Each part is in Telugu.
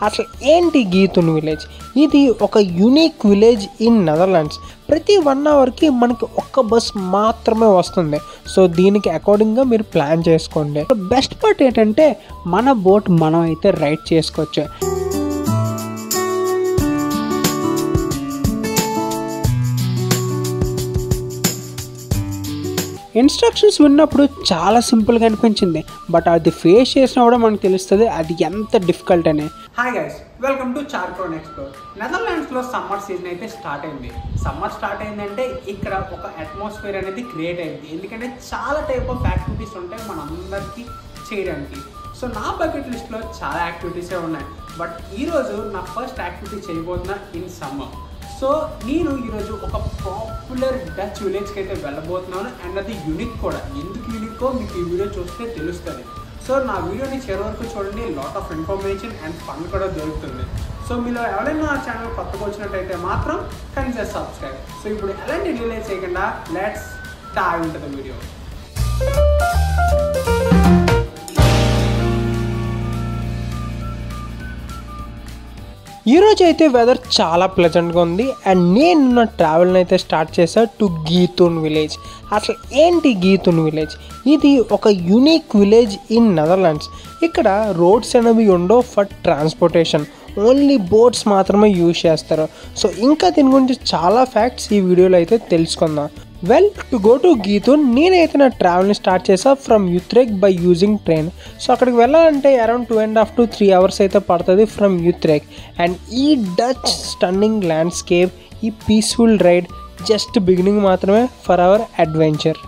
అసలు ఏంటి గీతున్ విలేజ్? ఇది ఒక యూనిక్ విలేజ్ ఇన్ నెదర్లాండ్స్. ప్రతి 1 అవర్కి మనకి ఒక్క బస్ మాత్రమే వస్తుంది. సో దీనికి అకార్డింగ్గా మీరు ప్లాన్ చేసుకోండి. బెస్ట్ పార్ట్ ఏంటంటే మన బోట్ మనం అయితే రైడ్ చేసుకోవచ్చు. ఇన్స్ట్రక్షన్స్ విన్నప్పుడు చాలా సింపుల్గా అనిపించింది, బట్ అది ఫేస్ చేసినప్పుడు మనకు తెలుస్తుంది అది ఎంత డిఫికల్ట్ అని. హాయ్ గైస్, వెల్కమ్ టు చార్కోన్ ఎక్స్ప్లోర్. నెదర్లాండ్స్లో సమ్మర్ సీజన్ అయితే స్టార్ట్ అయింది. సమ్మర్ స్టార్ట్ అయిందంటే ఇక్కడ ఒక అట్మాస్ఫియర్ అనేది క్రియేట్ అయింది. ఎందుకంటే చాలా టైప్ ఆఫ్ యాక్టివిటీస్ ఉంటాయి మనందరికీ చేయడానికి. సో నా బకెట్ లిస్ట్లో చాలా యాక్టివిటీసే ఉన్నాయి, బట్ ఈరోజు నా ఫస్ట్ యాక్టివిటీ చేయబోతున్నా ఇన్ సమ్మర్. సో నేను ఈరోజు ఒక పాపులర్ డచ్ విలేజ్కి అయితే వెళ్ళబోతున్నాను. అండ్ అది యూనిక్ కూడా. ఎందుకు యూనిక్కో మీకు ఈ వీడియో చూస్తే తెలుస్తుంది. సో నా వీడియోని చివరి వరకు చూడండి. Lot of information and fun కూడా దొరుకుతుంది. సో మీలో ఎవరైనా నా ఛానల్ కొత్తగా వచ్చినట్టయితే మాత్రం కనీసం సబ్స్క్రైబ్. సో ఇప్పుడు ఎలాంటి డిలే చేయకుండా let's dive into the video. ఈరోజు అయితే వెదర్ చాలా ప్లెజెంట్గా ఉంది. అండ్ నేను నా ట్రావెల్ని అయితే స్టార్ట్ చేశా టు గీతున్ విలేజ్. అసలు ఏంటి గీతున్ విలేజ్? ఇది ఒక యూనిక్ విలేజ్ ఇన్ నెదర్లాండ్స్. ఇక్కడ రోడ్స్ అనేవి ఉండవు ఫర్ ట్రాన్స్పోర్టేషన్, ఓన్లీ బోట్స్ మాత్రమే యూజ్ చేస్తారు. సో ఇంకా దీని గురించి చాలా ఫ్యాక్ట్స్ ఈ వీడియోలో అయితే తెలుసుకుందాం. Well, to go to Giethoorn నేనైతే నా ట్రావెల్ని స్టార్ట్ చేసా from Utrecht by using train. So అక్కడికి వెళ్ళాలంటే అరౌండ్ 2.5 to 3 hours అయితే పడుతుంది ఫ్రమ్ యూత్రేక్. అండ్ ఈ డచ్ స్టన్నింగ్ ల్యాండ్స్కేప్, ఈ పీస్ఫుల్ రైడ్ జస్ట్ బిగినింగ్ మాత్రమే ఫర్ అవర్ అడ్వెంచర్.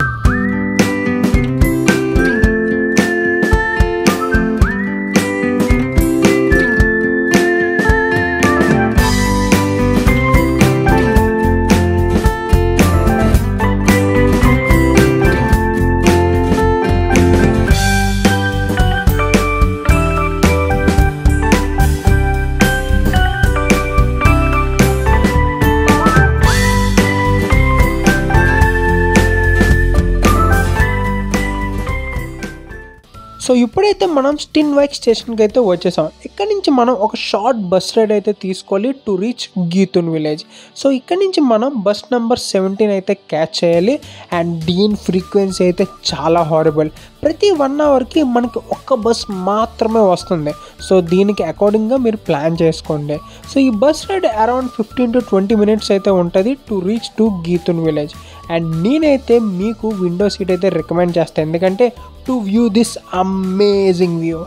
సో ఇప్పుడైతే మనం స్టిన్వైక్ స్టేషన్కి అయితే వచ్చేసాం. ఇక్కడ నుంచి మనం ఒక షార్ట్ బస్ రైడ్ అయితే తీసుకోవాలి టు రీచ్ గీతున్ విలేజ్. సో ఇక్కడ నుంచి మనం బస్ నెంబర్ 17 అయితే క్యాచ్ చేయాలి. అండ్ దీని ఫ్రీక్వెన్సీ అయితే చాలా హారబుల్. ప్రతి 1 అవర్కి మనకి ఒక్క బస్ మాత్రమే వస్తుంది. సో దీనికి అకార్డింగ్గా మీరు ప్లాన్ చేసుకోండి. సో ఈ bus ride around 15 to 20 minutes అయితే ఉంటుంది to reach to Giethoorn village. And నేనైతే మీకు విండో సీట్ అయితే రికమెండ్ చేస్తాను, ఎందుకంటే to view this amazing view.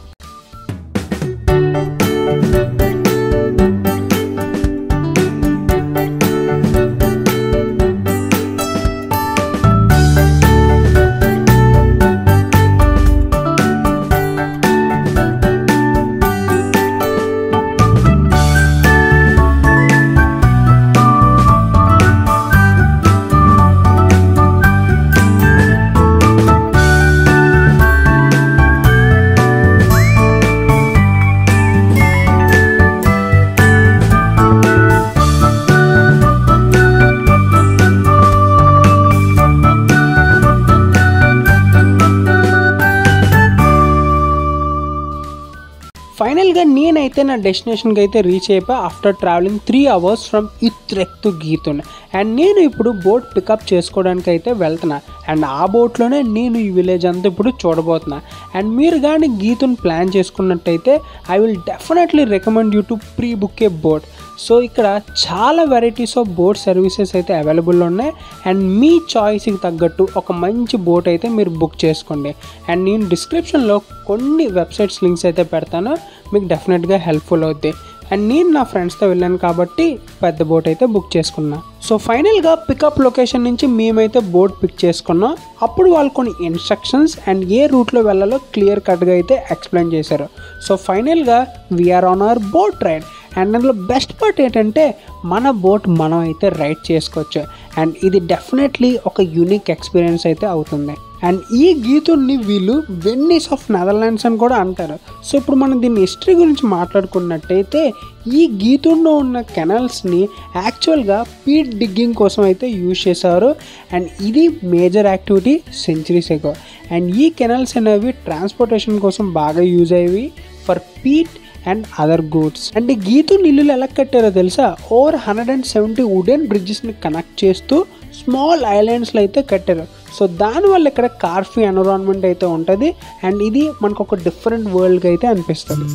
ఫైనల్గా నేనైతే నా డెస్టినేషన్కి అయితే రీచ్ అయిపోయి after travelling 3 hours from Utrecht to Giethoorn. And నేను ఇప్పుడు బోట్ పికప్ చేసుకోవడానికి అయితే వెళ్తున్నా. అండ్ ఆ బోట్లోనే నేను ఈ విలేజ్ అంతా ఇప్పుడు చూడబోతున్నా. అండ్ మీరు కానీ గీతున్ ప్లాన్ చేసుకున్నట్టయితే I will definitely recommend you to pre book a boat. So ఇక్కడ చాలా వెరైటీస్ ఆఫ్ బోట్ సర్వీసెస్ అయితే అవైలబుల్ ఉన్నాయి. అండ్ మీ చాయిస్కి తగ్గట్టు ఒక మంచి బోట్ అయితే మీరు బుక్ చేసుకోండి. అండ్ నేను డిస్క్రిప్షన్లో కొన్ని వెబ్సైట్స్ లింక్స్ అయితే పెడతాను, మీకు డెఫినెట్గా హెల్ప్ఫుల్ అవుద్ది. అండ్ నేను నా ఫ్రెండ్స్తో వెళ్ళాను కాబట్టి పెద్ద బోట్ అయితే బుక్ చేసుకున్నా. సో ఫైనల్గా పికప్ లొకేషన్ నుంచి మేమైతే బోట్ పిక్ చేసుకున్నాం. అప్పుడు వాళ్ళు కొన్ని ఇన్స్ట్రక్షన్స్ అండ్ ఏ రూట్లో వెళ్ళాలో క్లియర్ కట్గా అయితే ఎక్స్ప్లెయిన్ చేశారు. సో ఫైనల్గా we are on our boat ride. And అందులో బెస్ట్ పార్ట్ ఏంటంటే మన బోట్ మనం అయితే రైడ్ చేసుకోవచ్చు. అండ్ ఇది డెఫినెట్లీ ఒక యూనిక్ ఎక్స్పీరియన్స్ అయితే అవుతుంది. అండ్ ఈ గీతుని వీళ్ళు వెన్నీస్ ఆఫ్ నెదర్లాండ్స్ అని కూడా అంటారు. సో ఇప్పుడు మనం దీని హిస్టరీ గురించి మాట్లాడుకున్నట్టయితే ఈ గీతుల్లో ఉన్న కెనాల్స్ని యాక్చువల్గా పీట్ డిగ్గింగ్ కోసం అయితే యూజ్ చేశారు. అండ్ ఇది major activity centuries ago. And ఈ కెనాల్స్ అనేవి ట్రాన్స్పోర్టేషన్ కోసం బాగా యూజ్ అయ్యేవి for peat and other goods. And ఈ గీతూన్ ఇల్లులు ఎలా కట్టారో తెలుసా? ఓవర్ 170 వుడెన్ బ్రిడ్జెస్ని కనెక్ట్ చేస్తూ స్మాల్ ఐలాండ్స్లో అయితే కట్టారు. సో దానివల్ల ఇక్కడ కార్ ఫ్రీ ఎన్విరాన్మెంట్ అయితే ఉంటుంది అండ్ ఇది మనకు ఒక డిఫరెంట్ వరల్డ్గా అయితే అనిపిస్తుంది.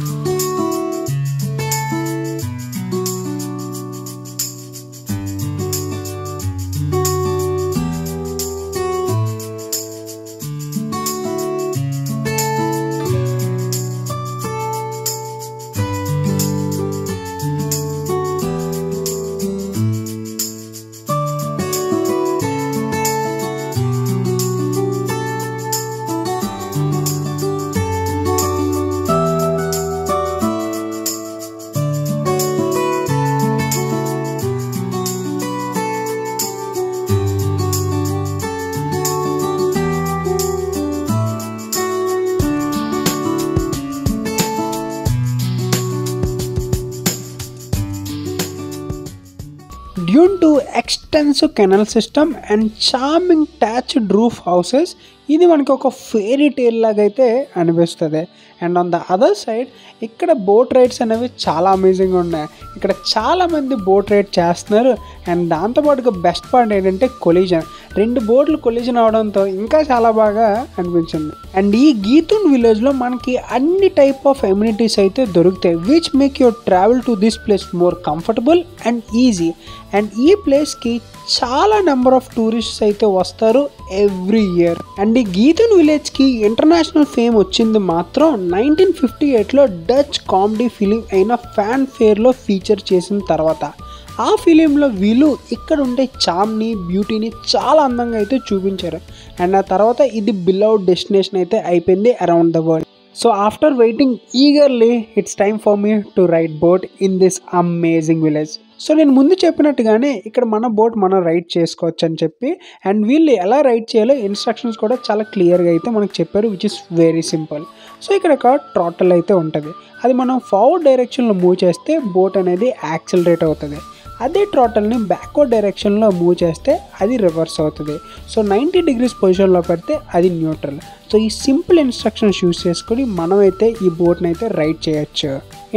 Due to extensive canal system and charming thatched roof houses, ఇది మనకి ఒక ఫెయిరీ టేల్ లాగా అయితే అనిపిస్తుంది. And on the other side ఇక్కడ బోట్ రైడ్స్ అనేవి చాలా అమేజింగ్గా ఉన్నాయి. ఇక్కడ చాలామంది బోట్ రైడ్ చేస్తున్నారు. అండ్ దాంతోపాటుగా బెస్ట్ పాయింట్ ఏంటంటే కొలిజన్. 2 బోట్లు కొలిజన్ అవడంతో ఇంకా చాలా బాగా అనిపించింది. అండ్ ఈ గీతూన్ విలేజ్లో మనకి అన్ని టైప్ ఆఫ్ ఎమ్యూనిటీస్ అయితే దొరుకుతాయి, which make your travel to this place more comfortable and easy. And ఈ ప్లేస్కి చాలా నెంబర్ ఆఫ్ టూరిస్ట్స్ అయితే వస్తారు ఎవ్రీ ఇయర్. అండ్ ఈ గీతూన్ విలేజ్కి ఇంటర్నేషనల్ ఫేమ్ వచ్చింది మాత్రం 1958లో డచ్ కామెడీ ఫిలిం అయిన ఫ్యాన్ ఫేర్లో ఫీచర్ చేసిన తర్వాత. ఆ ఫిలింలో వీళ్ళు ఇక్కడ ఉండే చామ్ని, బ్యూటీని చాలా అందంగా అయితే చూపించారు. అండ్ ఆ తర్వాత ఇది బిలౌడ్ డెస్టినేషన్ అయితే అయిపోయింది around the world. So after waiting eagerly it's time for me to ride boat in this amazing village. So నేను ముందు చెప్పినట్టుగానే ఇక్కడ మన బోట్ మనం రైడ్ చేసుకోవచ్చు అని చెప్పి, అండ్ వీళ్ళు ఎలా రైడ్ చేయాలో ఇన్స్ట్రక్షన్స్ కూడా చాలా క్లియర్గా అయితే మనకు చెప్పారు, which is very simple. So ఇక్కడ ఒక ట్రాటల్ అయితే ఉంటుంది, అది మనం ఫార్వర్డ్ డైరెక్షన్లో మూవ్ చేస్తే బోట్ అనేది యాక్సిలరేట్ అవుతుంది. అదే ట్రాటల్ని బ్యాక్వర్డ్ డైరెక్షన్లో మూవ్ చేస్తే అది రివర్స్ అవుతుంది. సో 90 degrees పొజిషన్లో పెడితే అది న్యూట్రల్. సో ఈ సింపుల్ ఇన్స్ట్రక్షన్స్ యూస్ చేసుకొని మనమైతే ఈ బోట్ని అయితే రైడ్ చేయొచ్చు.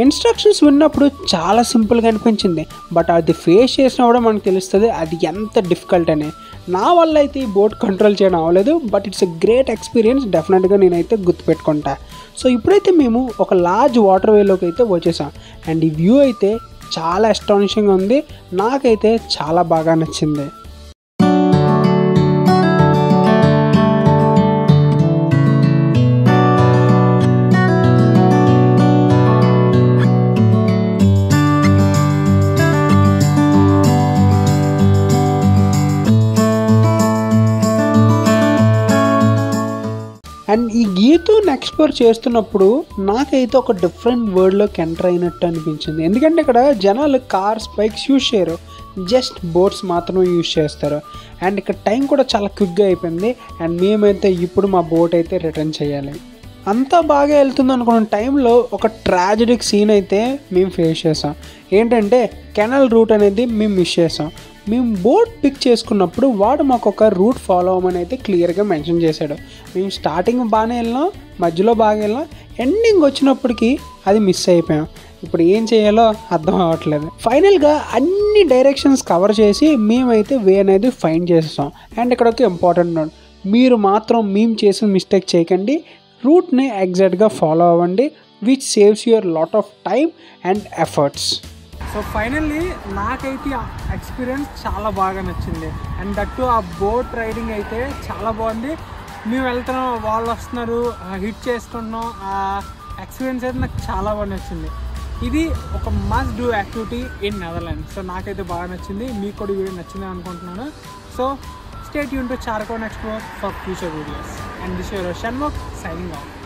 ఇన్స్ట్రక్షన్స్ విన్నప్పుడు చాలా సింపుల్గా అనిపించింది, బట్ అది ఫేస్ చేసినప్పుడు మనకు తెలుస్తుంది అది ఎంత డిఫికల్ట్ అని. నా వల్ల అయితే ఈ బోట్ కంట్రోల్ చేయడం అవ్వలేదు, but it's a great experience, డెఫినెట్గా నేనైతే గుర్తుపెట్టుకుంటా. సో ఇప్పుడైతే మేము ఒక లార్జ్ వాటర్ వేలోకి అయితే వచ్చేసాం. అండ్ ఈ వ్యూ అయితే చాలా అస్టానిషింగ్గా ఉంది, నాకైతే చాలా బాగా నచ్చింది. అండ్ ఈ గీతూన్ ఎక్స్ప్లోర్ చేస్తున్నప్పుడు నాకైతే ఒక డిఫరెంట్ వరల్డ్లోకి ఎంటర్ అయినట్టు అనిపించింది. ఎందుకంటే ఇక్కడ జనాలు కార్స్, బైక్స్ యూజ్ చేయరు, జస్ట్ బోట్స్ మాత్రమే యూజ్ చేస్తారు. అండ్ ఇక్కడ టైం కూడా చాలా క్విక్గా అయిపోయింది. అండ్ మేమైతే ఇప్పుడు మా బోట్ అయితే రిటర్న్ చేయాలి. అంతా బాగా వెళ్తుంది అనుకున్న టైంలో ఒక ట్రాజెడిక్ సీన్ అయితే మేము ఫేస్ చేసాం. ఏంటంటే కెనాల్ రూట్ అనేది మేము మిస్ చేసాం. మేము బోట్ పిక్ చేసుకున్నప్పుడు వాడు మాకు ఒక రూట్ ఫాలో అవ్వమని అయితే క్లియర్గా మెన్షన్ చేశాడు. మేము స్టార్టింగ్ బాగానే వెళ్ళినాం, మధ్యలో బాగా వెళ్ళినాం, ఎండింగ్ వచ్చినప్పటికీ అది మిస్ అయిపోయాం. ఇప్పుడు ఏం చేయాలో అర్థం అవ్వట్లేదు. ఫైనల్గా అన్ని డైరెక్షన్స్ కవర్ చేసి మేమైతే వే అనేది ఫైండ్ చేసేసాం. అండ్ ఇక్కడ ఒక ఇంపార్టెంట్ నోట్, మీరు మాత్రం మేము చేసిన మిస్టేక్ చేయకండి, రూట్ని ఎగ్జాక్ట్గా ఫాలో అవ్వండి, which saves your lot of time and efforts. So finally నాకైతే ఆ ఎక్స్పీరియన్స్ చాలా బాగా నచ్చింది. అండ్ దట్టు ఆ బోట్ రైడింగ్ అయితే చాలా బాగుంది. మేము వెళ్తున్నాం, వాళ్ళు వస్తున్నారు, హిట్ చేసుకుంటున్నాం, ఆ ఎక్స్పీరియన్స్ అయితే నాకు చాలా బాగా నచ్చింది. ఇది ఒక must do activity in Netherlands. So నాకైతే బాగా నచ్చింది, మీకు కూడా వీడియో నచ్చింది అనుకుంటున్నాను. సో స్టే ట్యూన్ టు చార్కోన్ explore for future videos. And this your Shanmukh signing off.